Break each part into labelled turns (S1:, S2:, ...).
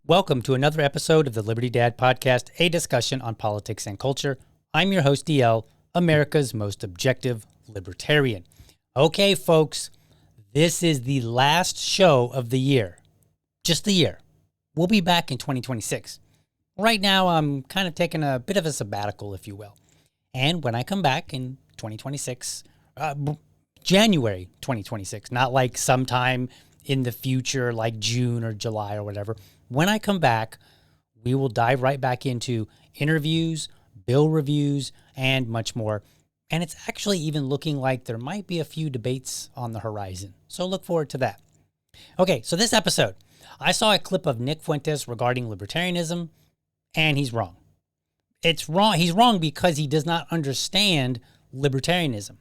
S1: Welcome to another episode of the Liberty Dad Podcast, a discussion on politics and culture. I'm your host, DL, America's most objective libertarian. Okay, folks, this is the last show of the year. Just the year. We'll be back in 2026. Right now, I'm kind of taking a bit of a sabbatical, if you will. And when I come back in 2026, January 2026, not like sometime in the future, like June or July or whatever. When I come back, we will dive right back into interviews, bill reviews, and much more. And it's actually even looking like there might be a few debates on the horizon. So look forward to that. Okay, so this episode, I saw a clip of Nick Fuentes regarding libertarianism, and he's wrong. It's wrong. He's wrong because he does not understand libertarianism.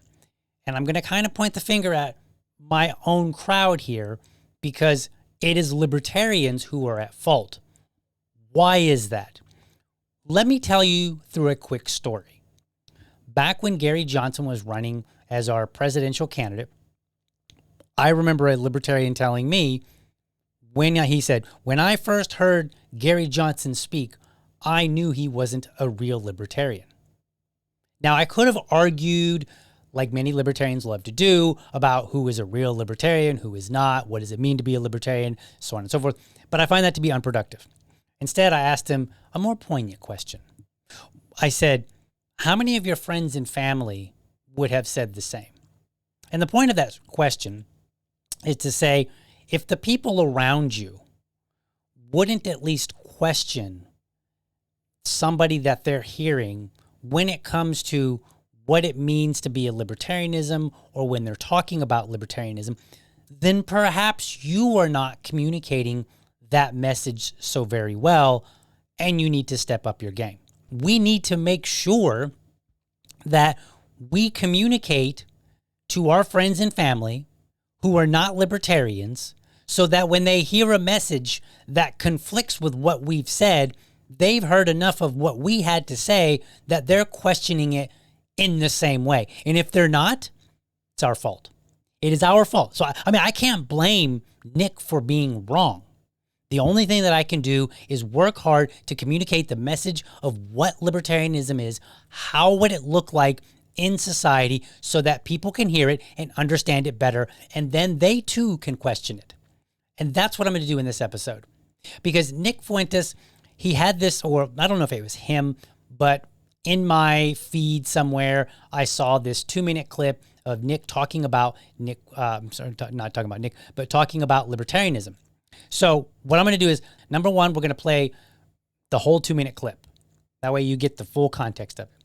S1: And I'm going to kind of point the finger at my own crowd here because it is libertarians who are at fault. Why is that? Let me tell you through a quick story. Back when Gary Johnson was running as our presidential candidate, I remember a libertarian telling me when he said, when I first heard Gary Johnson speak, I knew he wasn't a real libertarian. Now, I could have argued, like many libertarians love to do, about who is a real libertarian, who is not, what does it mean to be a libertarian, so on and so forth. But I find that to be unproductive. Instead, I asked him a more poignant question. I said, how many of your friends and family would have said the same? And the point of that question is to say, if the people around you wouldn't at least question somebody that they're hearing when it comes to what it means to be a libertarianism, or when they're talking about libertarianism, then perhaps you are not communicating that message so very well, and you need to step up your game. We need to make sure that we communicate to our friends and family who are not libertarians, so that when they hear a message that conflicts with what we've said, they've heard enough of what we had to say that they're questioning it in the same way. And if they're not, it's our fault. It is our fault. So, I can't blame Nick for being wrong. The only thing that I can do is work hard to communicate the message of what libertarianism is, how would it look like in society, so that people can hear it and understand it better, and then they too can question it. And that's what I'm going to do in this episode. Because Nick Fuentes, he had this, or I don't know if it was him, but in my feed somewhere, I saw this 2-minute clip of Nick talking about not talking about Nick, but talking about libertarianism. So what I'm going to do is, number one, we're going to play the whole 2-minute clip. That way you get the full context of it.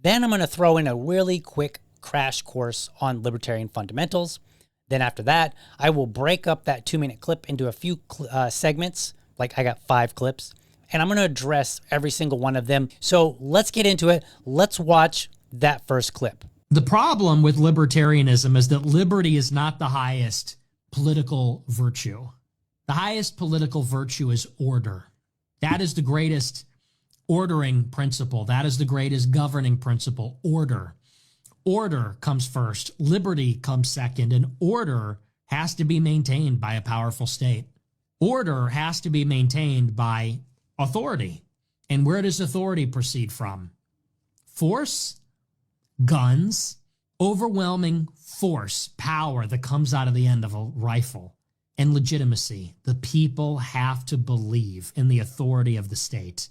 S1: Then I'm going to throw in a really quick crash course on libertarian fundamentals. Then after that, I will break up that 2-minute clip into a few segments. Like I got 5 clips. And I'm going to address every single one of them. So let's get into it. Let's watch that first clip.
S2: The problem with libertarianism is that liberty is not the highest political virtue. The highest political virtue is order. That is the greatest ordering principle. That is the greatest governing principle, order. Order comes first. Liberty comes second. And order has to be maintained by a powerful state. Order has to be maintained by authority. And where does authority proceed from? Force, guns, overwhelming force, power that comes out of the end of a rifle, and legitimacy. The people have to believe in the authority of the state.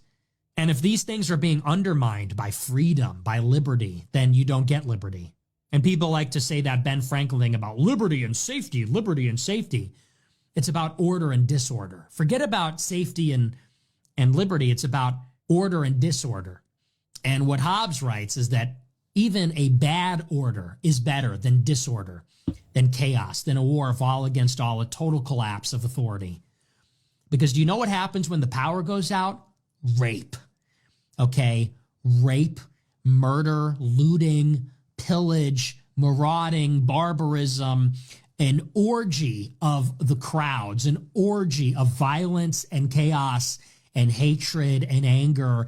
S2: And if these things are being undermined by freedom, by liberty, then you don't get liberty. And people like to say that Ben Franklin thing about liberty and safety, liberty and safety. It's about order and disorder. Forget about safety and liberty. It's about order and disorder. And what Hobbes writes is that even a bad order is better than disorder, than chaos, than a war of all against all, a total collapse of authority. Because do you know what happens when the power goes out? Rape. Okay? Rape, murder, looting, pillage, marauding, barbarism, an orgy of the crowds, an orgy of violence and chaos and hatred and anger.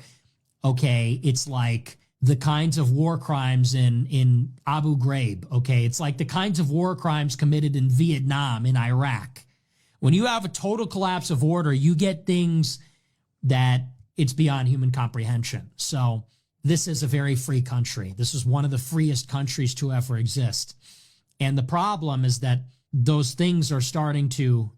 S2: Okay, it's like the kinds of war crimes in Abu Ghraib. Okay, it's like the kinds of war crimes committed in Vietnam, in Iraq, When you have a total collapse of order, you get things that it's beyond human comprehension. So this is a very free country. This is one of the freest countries to ever exist. And the problem is that those things are starting to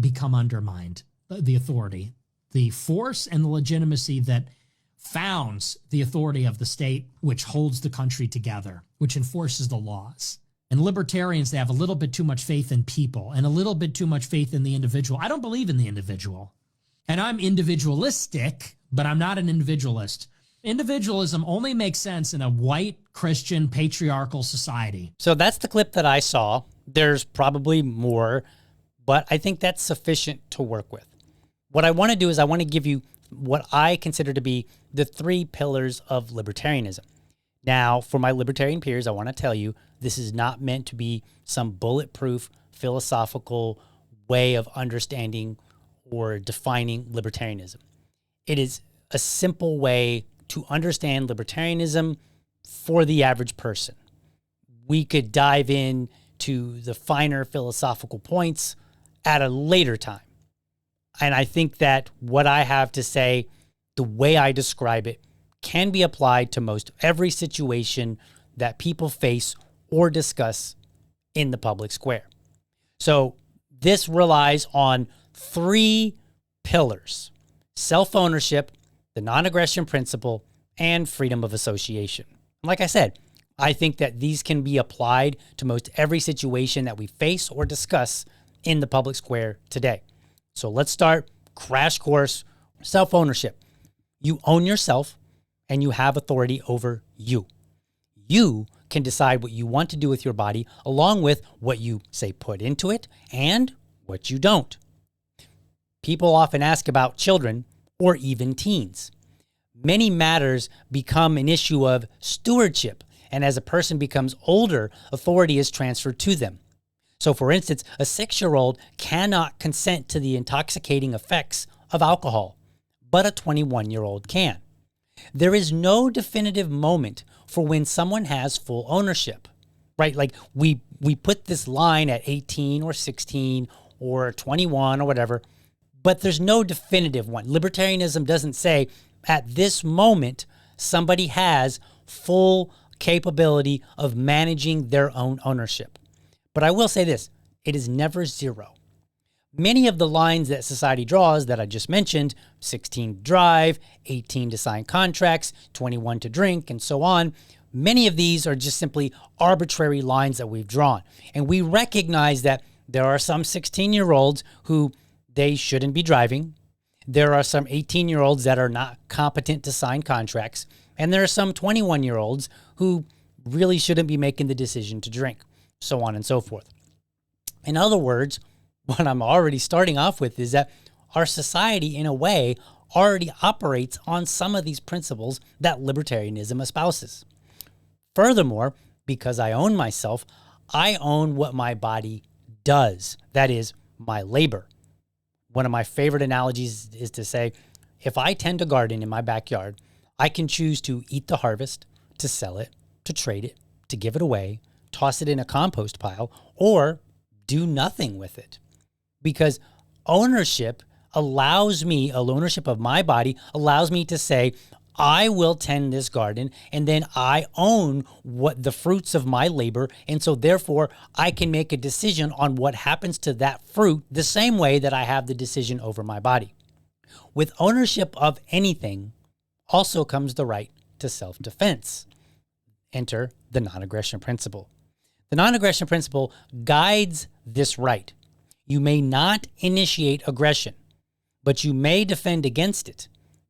S2: become undermined. The authority, the force and the legitimacy that founds the authority of the state, which holds the country together, which enforces the laws. And libertarians, they have a little bit too much faith in people and a little bit too much faith in the individual. I don't believe in the individual. And I'm individualistic, but I'm not an individualist. Individualism only makes sense in a white, Christian, patriarchal society.
S1: So that's the clip that I saw. There's probably more, but I think that's sufficient to work with. What I want to do is I want to give you what I consider to be the 3 pillars of libertarianism. Now, for my libertarian peers, I want to tell you, this is not meant to be some bulletproof philosophical way of understanding or defining libertarianism. It is a simple way to understand libertarianism for the average person. We could dive in to the finer philosophical points at a later time. And I think that what I have to say, the way I describe it, can be applied to most every situation that people face or discuss in the public square. So this relies on 3 pillars: self-ownership, the non-aggression principle, and freedom of association. Like I said, I think that these can be applied to most every situation that we face or discuss in the public square today. So let's start crash course, self-ownership. You own yourself and you have authority over you. You can decide what you want to do with your body, along with what you say put into it and what you don't. People often ask about children or even teens. Many matters become an issue of stewardship, and as a person becomes older, authority is transferred to them. So for instance, a 6-year-old cannot consent to the intoxicating effects of alcohol, but a 21-year-old can. There is no definitive moment for when someone has full ownership, right? Like we put this line at 18 or 16 or 21 or whatever, but there's no definitive one. Libertarianism doesn't say at this moment somebody has full capability of managing their own ownership. But I will say this, it is never 0. Many of the lines that society draws that I just mentioned, 16 to drive, 18 to sign contracts, 21 to drink, and so on, many of these are just simply arbitrary lines that we've drawn. And we recognize that there are some 16-year-olds who they shouldn't be driving. There are some 18-year-olds that are not competent to sign contracts. And there are some 21-year-olds who really shouldn't be making the decision to drink, so on and so forth. In other words, what I'm already starting off with is that our society, in a way, already operates on some of these principles that libertarianism espouses. Furthermore, because I own myself, I own what my body does. That is, my labor. One of my favorite analogies is to say, if I tend a garden in my backyard, I can choose to eat the harvest, to sell it, to trade it, to give it away, toss it in a compost pile, or do nothing with it. Because ownership allows me, ownership of my body allows me to say, I will tend this garden, and then I own what the fruits of my labor, and so therefore I can make a decision on what happens to that fruit the same way that I have the decision over my body. With ownership of anything also comes the right to self-defense. Enter the non-aggression principle. The non-aggression principle guides this right. You may not initiate aggression, but you may defend against it,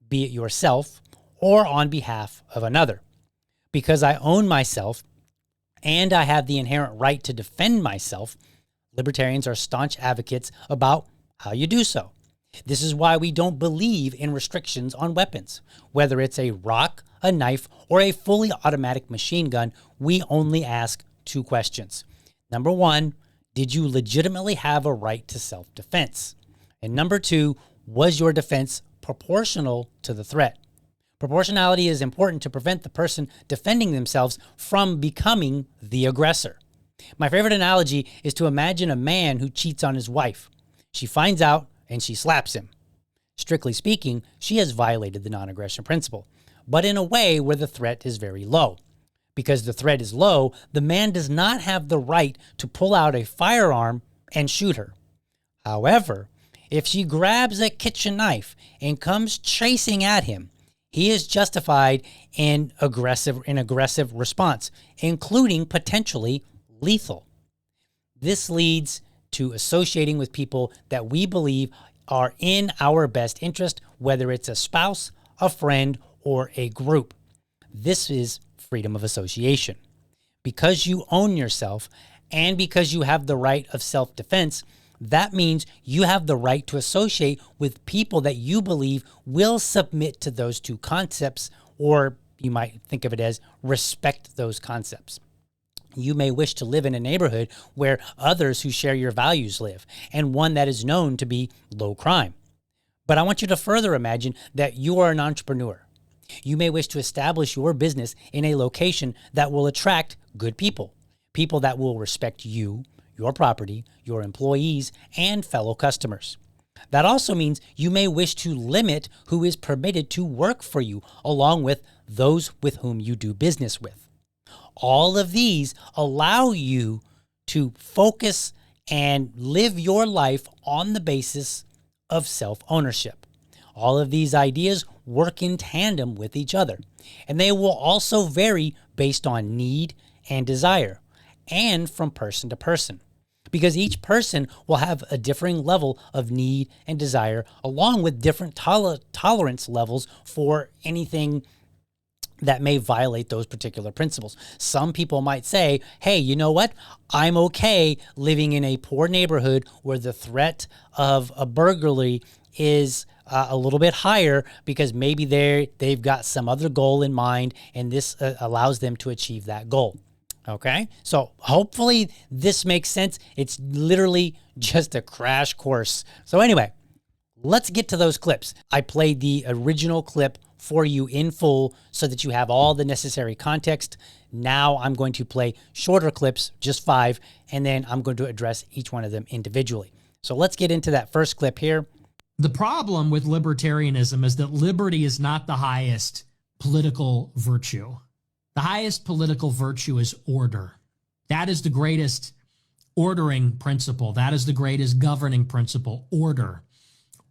S1: be it yourself or on behalf of another. Because I own myself and I have the inherent right to defend myself, libertarians are staunch advocates about how you do so. This is why we don't believe in restrictions on weapons. Whether it's a rock, a knife, or a fully automatic machine gun, we only ask 2 questions. Number 1, did you legitimately have a right to self-defense? And number 2, was your defense proportional to the threat? Proportionality is important to prevent the person defending themselves from becoming the aggressor. My favorite analogy is to imagine a man who cheats on his wife. She finds out and she slaps him. Strictly speaking, she has violated the non-aggression principle, but in a way where the threat is very low. Because the threat is low, the man does not have the right to pull out a firearm and shoot her. However, if she grabs a kitchen knife and comes chasing at him, he is justified in aggressive response, including potentially lethal. This leads to associating with people that we believe are in our best interest, whether it's a spouse, a friend, or a group. This is freedom of association. Because you own yourself and because you have the right of self-defense, that means you have the right to associate with people that you believe will submit to those two concepts, or you might think of it as respect those concepts. You may wish to live in a neighborhood where others who share your values live, and one that is known to be low crime. But I want you to further imagine that you are an entrepreneur. You may wish to establish your business in a location that will attract good people, people that will respect you, your property, your employees, and fellow customers. That also means you may wish to limit who is permitted to work for you, along with those with whom you do business with. All of these allow you to focus and live your life on the basis of self-ownership. All of these ideas work in tandem with each other, and they will also vary based on need and desire, and from person to person, because each person will have a differing level of need and desire, along with different tolerance levels for anything that may violate those particular principles. Some people might say, hey, you know what? I'm okay living in a poor neighborhood where the threat of a burglary is a little bit higher, because maybe they've got some other goal in mind, and this allows them to achieve that goal. Okay, so hopefully this makes sense. It's literally just a crash course. So anyway, let's get to those clips. I played the original clip for you in full so that you have all the necessary context. Now I'm going to play shorter clips, just 5, and then I'm going to address each one of them individually. So let's get into that first clip here.
S2: The problem with libertarianism is that liberty is not the highest political virtue. The highest political virtue is order. That is the greatest ordering principle. That is the greatest governing principle, order.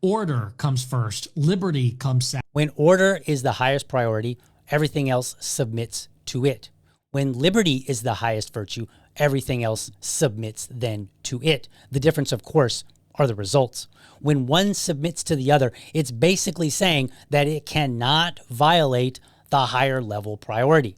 S2: Order comes first. Liberty comes second.
S1: When order is the highest priority, everything else submits to it. When liberty is the highest virtue, everything else submits then to it. The difference, of course, are the results. When one submits to the other, it's basically saying that it cannot violate the higher level priority.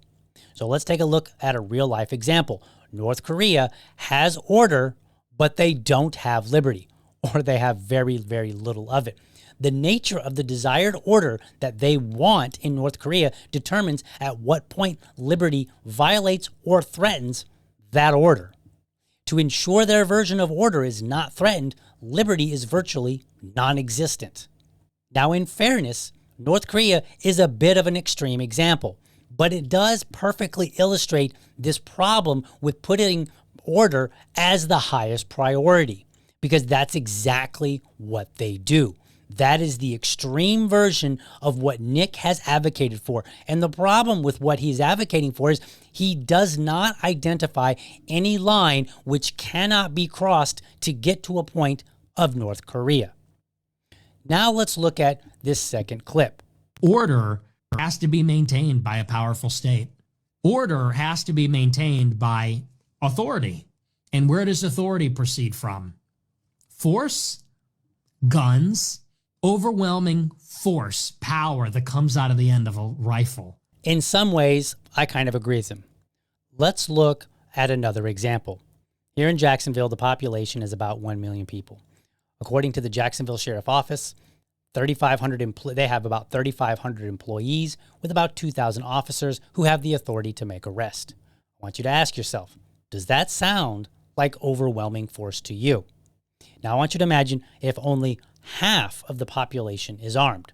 S1: So let's take a look at a real life example. North Korea has order, but they don't have liberty, or they have very, very little of it. The nature of the desired order that they want in North Korea determines at what point liberty violates or threatens that order. To ensure their version of order is not threatened, liberty is virtually non-existent. Now, in fairness, North Korea is a bit of an extreme example, but it does perfectly illustrate this problem with putting order as the highest priority, because that's exactly what they do. That is the extreme version of what Nick has advocated for. And the problem with what he's advocating for is he does not identify any line which cannot be crossed to get to a point of North Korea. Now let's look at this second clip.
S2: Order has to be maintained by a powerful state. Order has to be maintained by authority. And where does authority proceed from? Force, guns, overwhelming force, power that comes out of the end of a rifle.
S1: In some ways, I kind of agree with him. Let's look at another example. Here in Jacksonville, the population is about 1 million people. According to the Jacksonville Sheriff Office, they have about 3,500 employees with about 2,000 officers who have the authority to make arrest. I want you to ask yourself, does that sound like overwhelming force to you? Now, I want you to imagine if only half of the population is armed.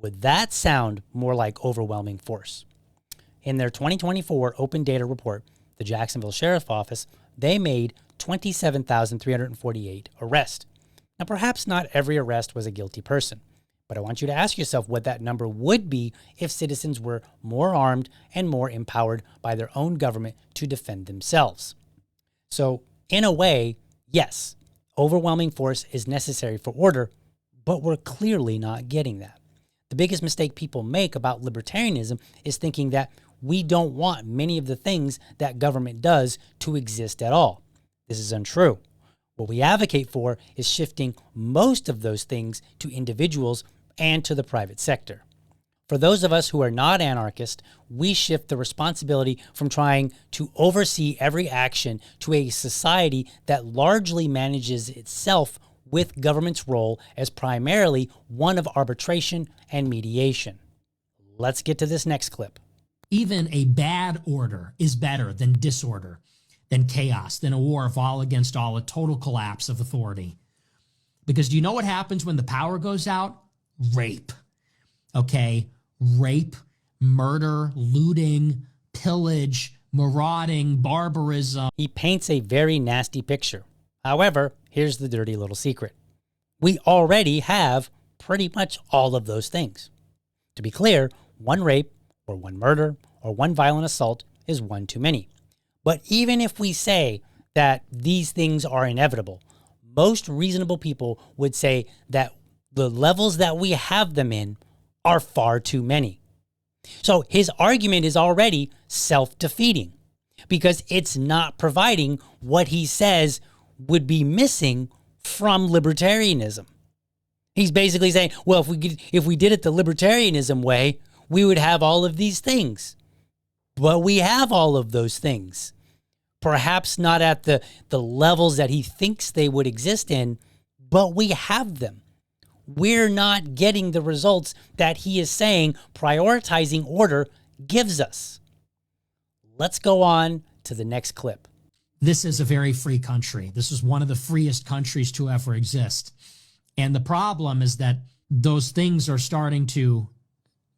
S1: Would that sound more like overwhelming force? In their 2024 open data report, the Jacksonville Sheriff Office, they made 27,348 arrests. Now, perhaps not every arrest was a guilty person, but I want you to ask yourself what that number would be if citizens were more armed and more empowered by their own government to defend themselves. So, in a way, yes, overwhelming force is necessary for order, but we're clearly not getting that. The biggest mistake people make about libertarianism is thinking that we don't want many of the things that government does to exist at all. This is untrue. What we advocate for is shifting most of those things to individuals and to the private sector. For those of us who are not anarchists, we shift the responsibility from trying to oversee every action to a society that largely manages itself with government's role as primarily one of arbitration and mediation. Let's get to this next clip.
S2: Even a bad order is better than disorder, than chaos, than a war of all against all, a total collapse of authority. Because do you know what happens when the power goes out? Rape. Okay? Rape, murder, looting, pillage, marauding, barbarism.
S1: He paints a very nasty picture. However, here's the dirty little secret. We already have pretty much all of those things. To be clear, one rape or one murder or one violent assault is one too many. But even if we say that these things are inevitable, most reasonable people would say that the levels that we have them in are far too many. So his argument is already self-defeating because it's not providing what he says would be missing from libertarianism. He's basically saying, well, if we did it the libertarianism way, we would have all of these things. But we have all of those things. Perhaps not at the levels that he thinks they would exist in, but we have them. We're not getting the results that he is saying prioritizing order gives us. Let's go on to the next clip.
S2: This is a very free country. This is one of the freest countries to ever exist. And the problem is that those things are starting to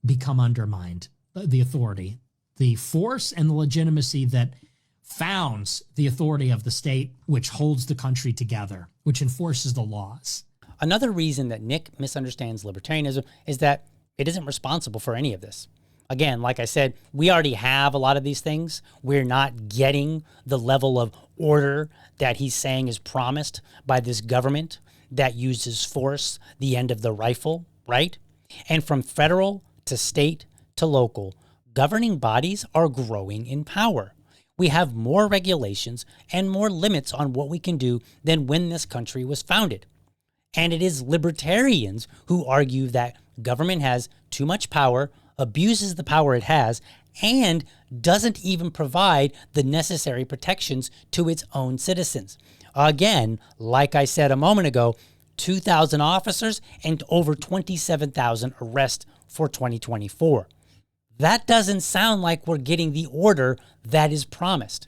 S2: become undermined. The authority, the force and the legitimacy that founds the authority of the state, which holds the country together, which enforces the laws.
S1: Another reason that Nick misunderstands libertarianism is that it isn't responsible for any of this. Again, like I said, we already have a lot of these things. We're not getting the level of order that he's saying is promised by this government that uses force, the end of the rifle, right? And from federal to state to local, governing bodies are growing in power. We have more regulations and more limits on what we can do than when this country was founded. And it is libertarians who argue that government has too much power, abuses the power it has, and doesn't even provide the necessary protections to its own citizens. Again, like I said a moment ago, 2,000 officers and over 27,000 arrests for 2024. That doesn't sound like we're getting the order that is promised.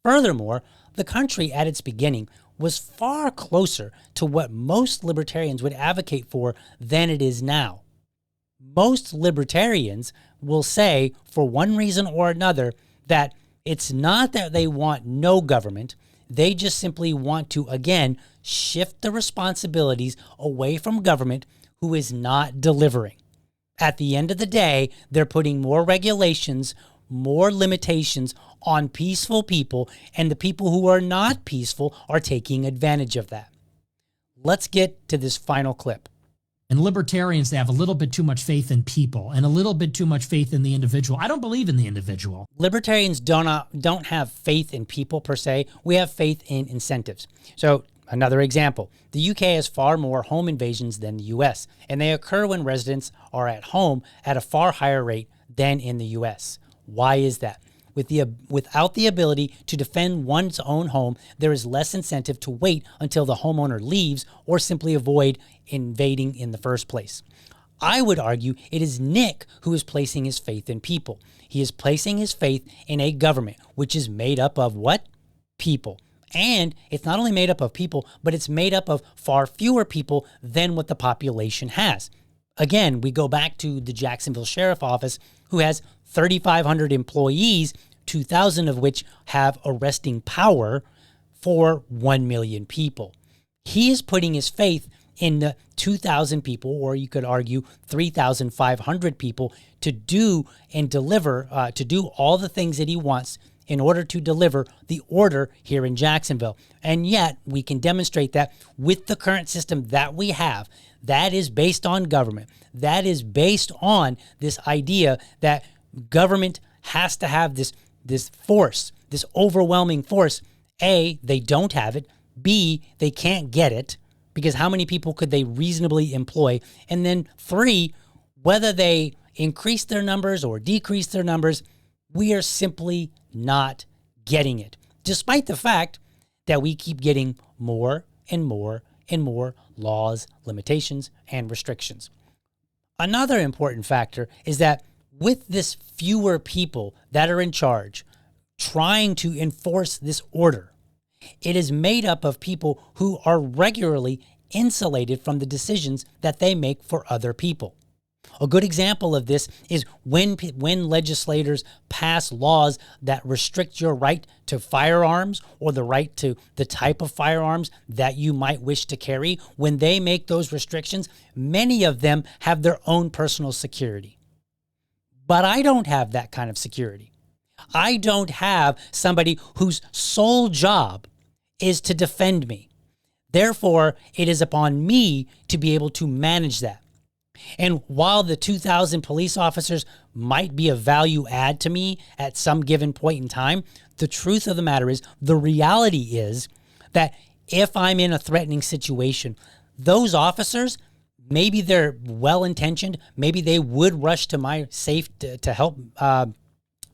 S1: Furthermore, the country at its beginning was far closer to what most libertarians would advocate for than it is now. Most libertarians will say, for one reason or another, that it's not that they want no government. They just simply want to, again, shift the responsibilities away from government who is not delivering. At the end of the day, they're putting more regulations, more limitations on peaceful people, and the people who are not peaceful are taking advantage of that. Let's get to this final clip.
S2: And libertarians, they have a little bit too much faith in people and a little bit too much faith in the individual. I don't believe in the individual.
S1: Libertarians don't have faith in people per se. We have faith in incentives. So another example, the UK has far more home invasions than the US, and they occur when residents are at home at a far higher rate than in the US. Why is that? Without the ability to defend one's own home, there is less incentive to wait until the homeowner leaves or simply avoid invading in the first place. I would argue it is Nick who is placing his faith in people. He is placing his faith in a government, which is made up of what? People. And it's not only made up of people, but it's made up of far fewer people than what the population has. Again, we go back to the Jacksonville Sheriff Office, who has 3,500 employees, 2,000 of which have arresting power for 1 million people. He is putting his faith in the 2,000 people, or you could argue 3,500 people, to do and deliver, to do all the things that he wants in order to deliver the order here in Jacksonville. And yet we can demonstrate that with the current system that we have, that is based on government, that is based on this idea that government has to have this force, this overwhelming force. A, they don't have it. B, they can't get it, because how many people could they reasonably employ? And then 3, whether they increase their numbers or decrease their numbers, we are simply not getting it, despite the fact that we keep getting more and more and more laws, limitations, and restrictions. Another important factor is that with this fewer people that are in charge trying to enforce this order, it is made up of people who are regularly insulated from the decisions that they make for other people. A good example of this is when legislators pass laws that restrict your right to firearms or the right to the type of firearms that you might wish to carry. When they make those restrictions, many of them have their own personal security. But I don't have that kind of security. I don't have somebody whose sole job is to defend me. Therefore, it is upon me to be able to manage that. And while the 2,000 police officers might be a value add to me at some given point in time, the truth of the matter is, the reality is that if I'm in a threatening situation, those officers, maybe they're well-intentioned, maybe they would rush to my to help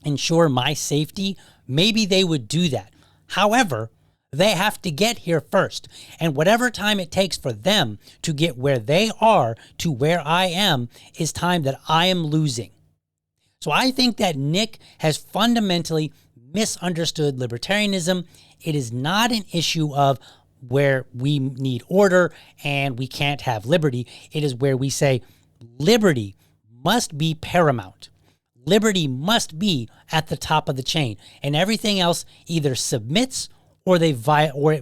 S1: ensure my safety. Maybe they would do that. However, they have to get here first. And whatever time it takes for them to get where they are to where I am is time that I am losing. So I think that Nick has fundamentally misunderstood libertarianism. It is not an issue of where we need order and we can't have liberty. It is where we say liberty must be paramount. Liberty must be at the top of the chain, and everything else either submits or it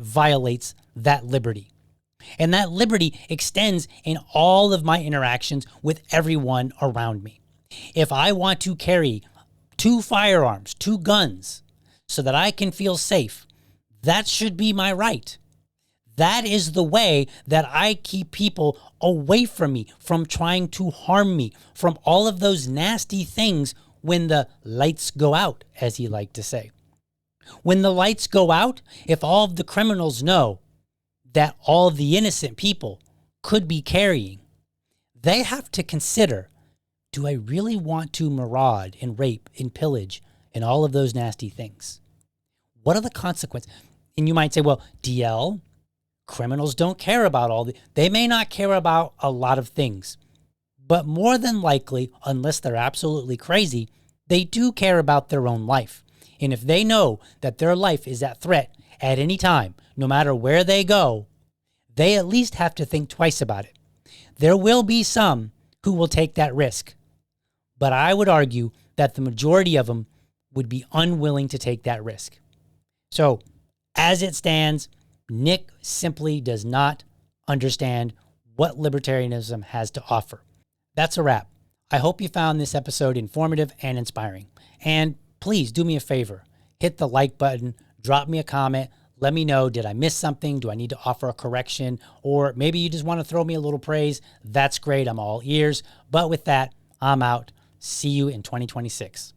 S1: violates that liberty. And that liberty extends in all of my interactions with everyone around me. If I want to carry 2 firearms, 2 guns, so that I can feel safe, that should be my right. That is the way that I keep people away from me, from trying to harm me, from all of those nasty things when the lights go out, as he liked to say. When the lights go out, if all of the criminals know that all of the innocent people could be carrying, they have to consider, do I really want to maraud and rape and pillage and all of those nasty things? What are the consequences? And you might say, well, DL, criminals don't care about they may not care about a lot of things, but more than likely, unless they're absolutely crazy, they do care about their own life. And if they know that their life is at threat at any time, no matter where they go, they at least have to think twice about it. There will be some who will take that risk, but I would argue that the majority of them would be unwilling to take that risk. So, as it stands, Nick simply does not understand what libertarianism has to offer. That's a wrap. I hope you found this episode informative and inspiring. And please do me a favor. Hit the like button, drop me a comment, let me know, did I miss something? Do I need to offer a correction? Or maybe you just want to throw me a little praise. That's great. I'm all ears. But with that, I'm out. See you in 2026.